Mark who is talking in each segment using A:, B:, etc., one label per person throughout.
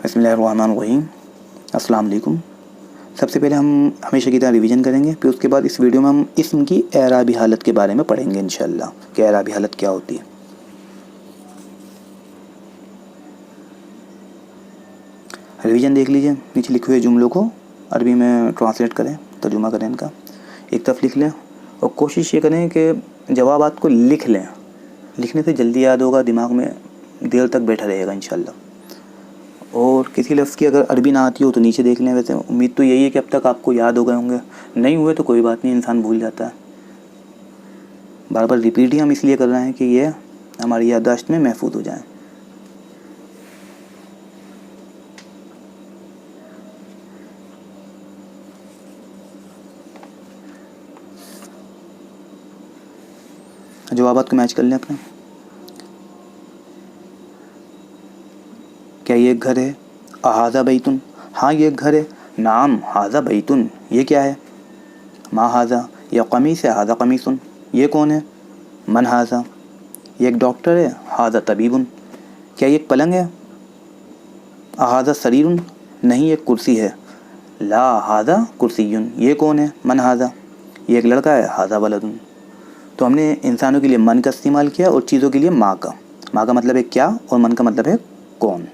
A: بسم اللہ الرحمن الرحیم. السلام علیکم. سب سے پہلے ہم ہمیشہ کی طرح ریویژن کریں گے، پھر اس کے بعد اس ویڈیو میں ہم اسم کی اعرابی حالت کے بارے میں پڑھیں گے انشاءاللہ کہ اعرابی حالت کیا ہوتی ہے. ریویژن دیکھ لیجئے، نیچے لکھے ہوئے جملوں کو عربی میں ٹرانسلیٹ کریں، ترجمہ کریں ان کا، ایک طرف لکھ لیں اور کوشش یہ کریں کہ جوابات کو لکھ لیں. لکھنے سے جلدی یاد ہوگا، دماغ میں دیر تک بیٹھا رہے گا انشاءاللہ. اور کسی لفظ کی اگر عربی نہ آتی ہو تو نیچے دیکھ لیں. ویسے امید تو یہی ہے کہ اب تک آپ کو یاد ہو گئے ہوں گے، نہیں ہوئے تو کوئی بات نہیں، انسان بھول جاتا ہے. بار بار ریپیٹ ہی ہم اس لیے کر رہے ہیں کہ یہ ہماری یادداشت میں محفوظ ہو جائیں. جوابات کو میچ کر لیں اپنے. کیا یہ ایک گھر ہے؟ احاذا بیتن، ہاں یہ ایک گھر ہے. نعم ھذا بیتن، یہ کیا ہے؟ ما ھذا، یہ قمیص ہے. ھذا قمیص، یہ کون ہے؟ من ھذا، یہ ایک ڈاکٹر ہے. ھذا طبیب، کیا یہ ایک پلنگ ہے؟ اھذا سریر، نہیں یہ ایک کرسی ہے. لا ھذا کرسی، یہ کون ہے؟ من ھذا، یہ ایک لڑکا ہے. ھذا ولد. تو ہم نے انسانوں کے لیے من کا استعمال کیا اور چیزوں کے لیے ما کا. ما کا مطلب ہے کیا اور من کا مطلب ہے کون.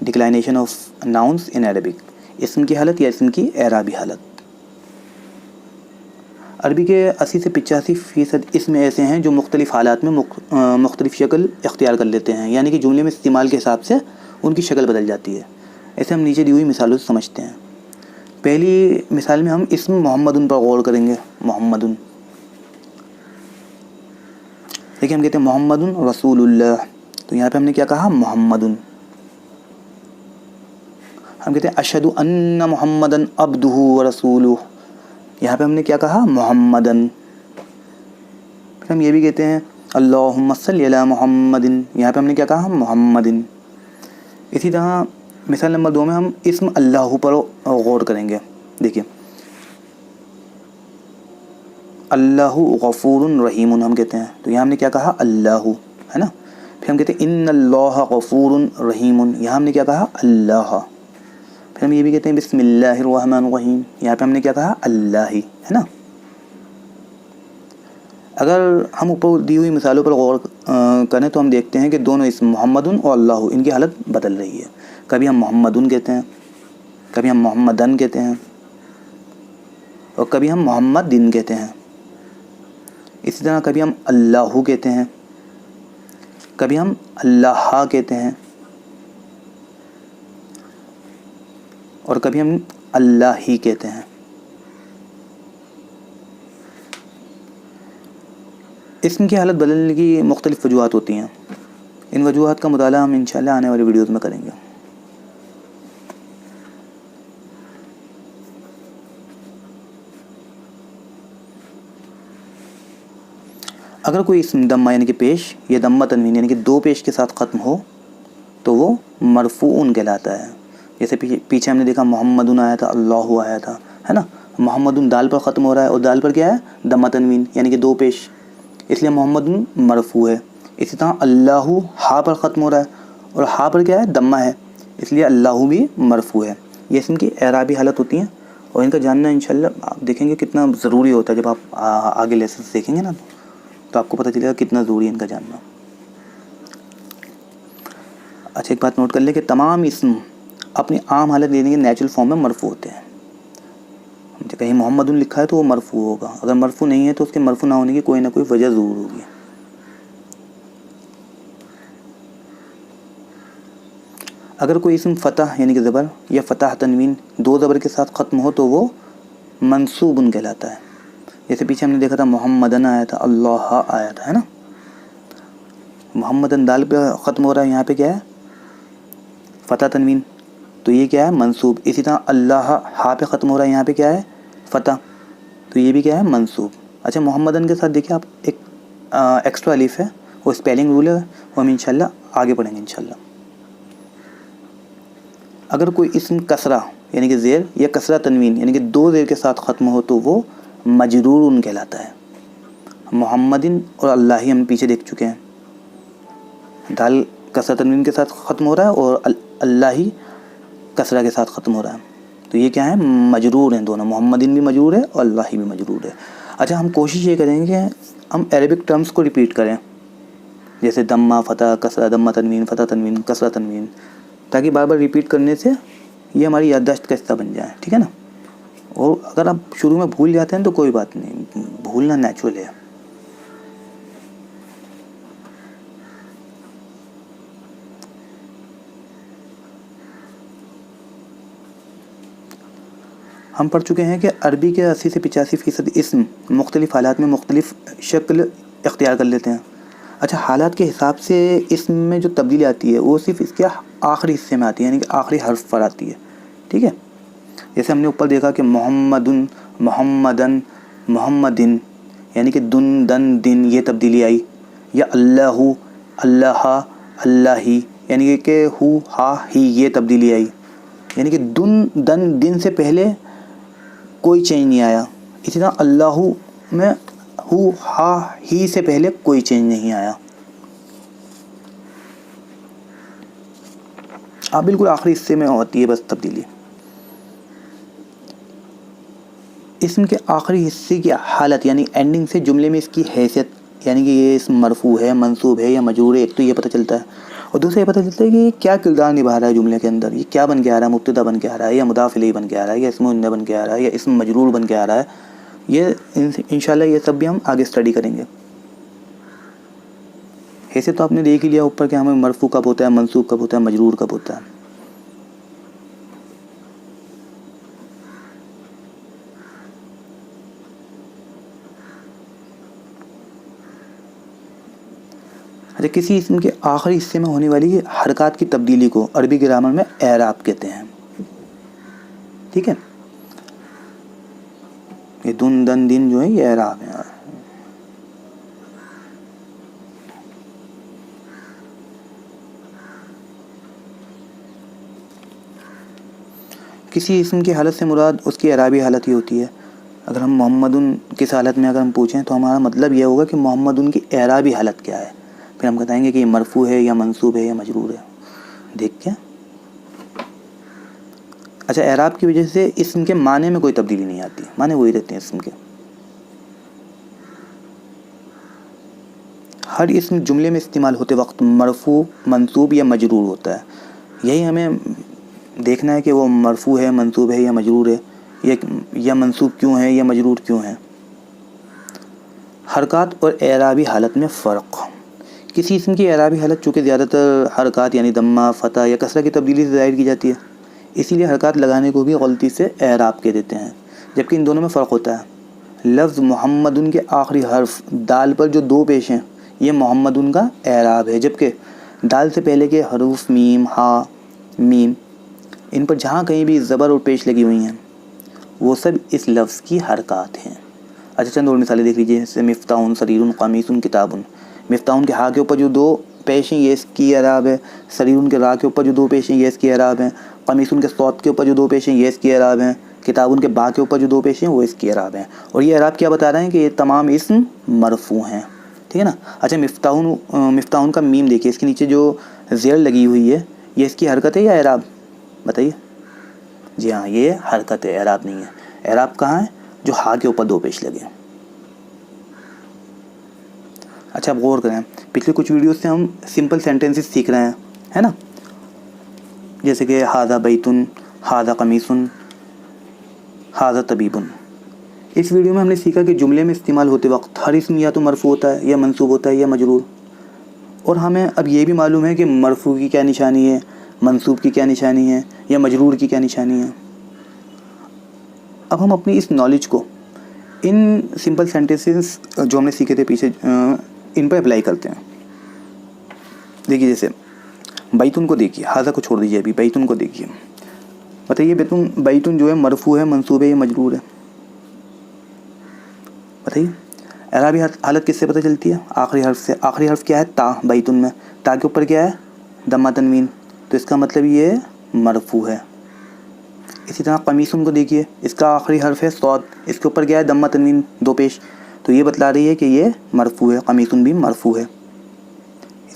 A: ڈکلائنیشن آف ناؤنس ان عربک، اسم کی حالت یا اسم کی اعرابی حالت. عربی کے 80 سے 85% اسم ایسے ہیں جو مختلف حالات میں مختلف شکل اختیار کر لیتے ہیں، یعنی کہ جملے میں استعمال کے حساب سے ان کی شکل بدل جاتی ہے. ایسے ہم نیچے دی ہوئی مثالوں سے سمجھتے ہیں. پہلی مثال میں ہم اسم محمدن پر غور کریں گے. محمدن، دیکھیں ہم کہتے ہیں محمدن رسول اللہ، تو یہاں پہ ہم نے کیا کہا؟ محمدن. ہم کہتے ہیں اشہد ان محمدن عبدہ ورسولہ، یہاں پہ ہم نے کیا کہا؟ محمدن. پھر ہم یہ بھی کہتے ہیں اللہم صلی علی محمدن، یہاں پہ ہم نے کیا کہا؟ محمدن. اسی طرح مثال نمبر 2 میں ہم اسم اللہ پر غور کریں گے. دیکھیں اللہ غفور رحیم، ہم کہتے ہیں، تو یہاں ہم نے کیا کہا؟ اللہ، ہے نا. پھر ہم کہتے ہیں ان اللہ غفور رحیم، یہاں ہم نے کیا کہا؟ اللہ. پھر ہم یہ بھی کہتے ہیں بسم اللہ الرحمن الرحیم، یہاں پہ ہم نے کیا کہا؟ اللہ ہی، ہے نا. اگر ہم اوپر دی ہوئی مثالوں پر غور کریں تو ہم دیکھتے ہیں کہ دونوں اسم محمدن اور اللہ ان کی حالت بدل رہی ہے. کبھی ہم محمدن کہتے ہیں، کبھی ہم محمدن کہتے ہیں، اور کبھی ہم محمدن کہتے ہیں. اسی طرح کبھی ہم اللہ کہتے ہیں، کبھی ہم اللہ کہتے ہیں، اور کبھی ہم اللہ ہی کہتے ہیں. اسم کی حالت بدلنے کی مختلف وجوہات ہوتی ہیں. ان وجوہات کا مطالعہ ہم انشاءاللہ آنے والی ویڈیوز میں کریں گے. اگر کوئی اسم دمہ یعنی کہ پیش یا دمہ تنوین یعنی کہ 2 پیش کے ساتھ ختم ہو تو وہ مرفوع کہلاتا ہے. جیسے پیچھے ہم نے دیکھا محمدن آیا تھا، اللہ آیا تھا، ہے نا. محمدن دال پر ختم ہو رہا ہے اور دال پر کیا ہے؟ دمہ تنوین یعنی کہ 2 پیش، اس لیے محمدن مرفوع ہے. اسی طرح اللہ ہا پر ختم ہو رہا ہے اور ہا پر کیا ہے؟ دمہ ہے، اس لیے اللہ بھی مرفوع ہے. یہ اسم کی اعرابی حالت ہوتی ہیں اور ان کا جاننا انشاءاللہ آپ دیکھیں گے کتنا ضروری ہوتا ہے. جب آپ آگے لیسنس دیکھیں گے نا تو آپ کو پتہ چلے گا کتنا ضروری ہے ان کا جاننا. اچھا ایک بات نوٹ کر لیں کہ تمام اسم اپنی عام حالت لینے کے نیچرل فارم میں مرفوع ہوتے ہیں. کہیں محمد لکھا ہے تو وہ مرفوع ہوگا، اگر مرفوع نہیں ہے تو اس کے مرفوع نہ ہونے کی کوئی نہ کوئی وجہ ضرور ہوگی. اگر کوئی اسم فتح یعنی کہ زبر یا فتح تنوین 2 زبر کے ساتھ ختم ہو تو وہ منصوب کہلاتا ہے. جیسے پیچھے ہم نے دیکھا تھا محمدن آیا تھا، اللہ آیا تھا، ہے نا. محمدن دال پہ ختم ہو رہا ہے، یہاں پہ کیا ہے؟ فتح تنوین، تو یہ کیا ہے؟ منصوب. اسی طرح اللہ ہا پہ ختم ہو رہا ہے، یہاں پہ کیا ہے؟ فتح، تو یہ بھی کیا ہے؟ منصوب. اچھا محمدن کے ساتھ دیکھیں آپ ایک ایکسٹرا الف ہے، وہ اسپیلنگ رول ہے، وہ ہم انشاءاللہ آگے پڑھیں گے انشاءاللہ. اگر کوئی اسم کسرہ یعنی کہ زیر یا کسرہ تنوین یعنی کہ 2 زیر کے ساتھ ختم ہو تو وہ مجرور کہلاتا ہے. محمدن اور اللہ ہی ہم پیچھے دیکھ چکے ہیں، دال کسرہ تنوین کے ساتھ ختم ہو رہا ہے اور اللہ ہی کسرہ کے ساتھ ختم ہو رہا ہے. تو یہ کیا ہے؟ مجرور ہیں دونوں. محمدن بھی مجرور ہے اور اللہ ہی بھی مجرور ہے. اچھا ہم کوشش یہ کریں گے کہ ہم عربک ٹرمز کو ریپیٹ کریں، جیسے دمہ فتح کسرہ، دمہ تنوین فتح تنوین کسرہ تنوین، تاکہ بار بار ریپیٹ کرنے سے یہ ہماری یادداشت کا حصہ بن جائے. ٹھیک ہے نا؟ اور اگر آپ شروع میں بھول جاتے ہیں تو کوئی بات نہیں، بھولنا نیچرل ہے. ہم پڑھ چکے ہیں کہ عربی کے 80 سے 85% اسم مختلف حالات میں مختلف شکل اختیار کر لیتے ہیں. اچھا حالات کے حساب سے اسم میں جو تبدیلی آتی ہے وہ صرف اس کے آخری حصے میں آتی ہے، یعنی کہ آخری حرف پر آتی ہے. ٹھیک ہے؟ جیسے ہم نے اوپر دیکھا کہ محمدن، محمدن، محمدن، یعنی کہ دن دن دن یہ تبدیلی آئی. یا اللہ، اللہ، اللہ، یعنی کہ ہو ہا ہی یہ تبدیلی آئی. یعنی کہ دن دن دن سے پہلے کوئی چینج نہیں آیا. اسی طرح اللہ میں ہو ہا ہی سے پہلے کوئی چینج نہیں آیا. آپ بالکل آخری حصے میں ہوتی ہے بس تبدیلی. اسم کے آخری حصے کی حالت یعنی اینڈنگ سے جملے میں اس کی حیثیت، یعنی کہ یہ اسم مرفوع ہے، منصوب ہے یا مجرور ہے، ایک تو یہ پتہ چلتا ہے، اور دوسرا یہ پتہ چلتا ہے کہ یہ کیا کردار نبھا رہا ہے جملے کے اندر. یہ کیا بن کے آ رہا ہے؟ مبتدا بن کے آ رہا ہے یا مضاف الیہ بن کے آ رہا ہے یا اسم انہ بن کے آ رہا ہے یا اسم مجرور بن کے آ رہا ہے. یہ انشاءاللہ یہ سب بھی ہم آگے اسٹڈی کریں گے. ایسے تو آپ نے دیکھ ہی لیا اوپر کہ ہمیں مرفوع کب ہوتا ہے، منصوب کب ہوتا ہے، مجرور کب ہوتا ہے. اچھا کسی اسم کے آخری حصے میں ہونے والی حرکات کی تبدیلی کو عربی گرامر میں اعراب کہتے ہیں. ٹھیک ہے؟ یہ دن دن دن جو ہے یہ اعراب ہے. کسی اسم کی حالت سے مراد اس کی اعرابی حالت ہی ہوتی ہے. اگر ہم محمدن کس حالت میں اگر ہم پوچھیں تو ہمارا مطلب یہ ہوگا کہ محمدن کی اعرابی حالت کیا ہے. پھر ہم بتائیں گے کہ یہ مرفوع ہے یا منصوب ہے یا مجرور ہے. دیکھ کیا؟ اچھا اعراب کی وجہ سے اسم کے معنی میں کوئی تبدیلی نہیں آتی، معنی وہی رہتے ہیں اسم کے. ہر اسم جملے میں استعمال ہوتے وقت مرفوع، منصوب یا مجرور ہوتا ہے. یہی ہمیں دیکھنا ہے کہ وہ مرفوع ہے، منصوب ہے یا مجرور ہے، یا منصوب کیوں ہے یا مجرور کیوں ہے. حرکات اور اعرابی حالت میں فرق. کسی اسم کی اعرابی حالت چونکہ زیادہ تر حرکات یعنی دمہ، فتح یا کسرہ کی تبدیلی سے ظاہر کی جاتی ہے، اسی لیے حرکات لگانے کو بھی غلطی سے اعراب کہہ دیتے ہیں، جبکہ ان دونوں میں فرق ہوتا ہے. لفظ محمدن کے آخری حرف دال پر جو دو پیش ہیں یہ محمدن کا اعراب ہے، جبکہ دال سے پہلے کے حروف میم، ہا، میم، ان پر جہاں کہیں بھی زبر اور پیش لگی ہوئی ہیں وہ سب اس لفظ کی حرکات ہیں. اچھا چند اور مثالیں دیکھ لیجیے، جیسے مفتاح، سریر، قمیص، کتاب. مفتاح کے ہا کے اوپر جو دو پیش ہیں یہ اس کی اعراب ہے. سریر کے را کے اوپر جو دو پیش ہیں یہ اس کی اعراب ہیں. قمیص کے صوت کے اوپر جو دو پیش ہیں یہ اس کی اعراب ہیں. کتاب کے با کے اوپر جو دو پیش ہیں وہ اس کی اعراب ہیں. اور یہ اعراب کیا بتا رہے ہیں کہ یہ تمام اسم مرفوع ہیں. ٹھیک ہے نا؟ اچھا مفتاح کا میم دیکھیے، اس کے نیچے جو زیر لگی ہوئی ہے یہ اس کی حرکت ہے یا اعراب؟ بتائیے. جی ہاں یہ حرکت ہے، اعراب نہیں ہے. اعراب کہاں ہے؟ جو ہا کے اوپر دو پیش لگے. اچھا اب غور کریں، پچھلے کچھ ویڈیوز سے ہم سمپل سینٹنسز سیکھ رہے ہیں، ہے نا؟ جیسے کہ ھذا بیتن، ھذا قمیص، ھذا طبیب. اس ویڈیو میں ہم نے سیکھا کہ جملے میں استعمال ہوتے وقت ہر اسم یا تو مرفوع ہوتا ہے یا منصوب ہوتا ہے یا مجرور. اور ہمیں اب یہ بھی معلوم ہے کہ مرفوع کی کیا نشانی ہے، منصوب کی کیا نشانی ہے یا مجرور کی کیا نشانی ہے. اب ہم اپنی اس نالج کو ان سمپل سینٹنسز جو ہم نے سیکھے تھے پیچھے ان پہ اپلائی کرتے ہیں. دیکھیے جیسے بیتن کو دیکھیے، ھذا کو چھوڑ دیجیے، ابھی بیتن کو دیکھیے. بتائیے بیتن جو ہے مرفوع ہے، منصوب ہے یا مجرور ہے؟ بتائیے. اعرابی حالت کس سے پتہ چلتی ہے؟ آخری حرف سے. آخری حرف کیا ہے؟ تا. بیتن میں تا کے اوپر کیا ہے؟ دمہ تنوین، تو اس کا مطلب یہ مرفوع ہے. اسی طرح قمیصن کو دیکھیے، اس کا آخری حرف ہے صاد، اس کے اوپر کیا ہے؟ دمہ تنوین دو پیش، تو یہ بتلا رہی ہے کہ یہ مرفوع ہے. قمیصن بھی مرفوع ہے.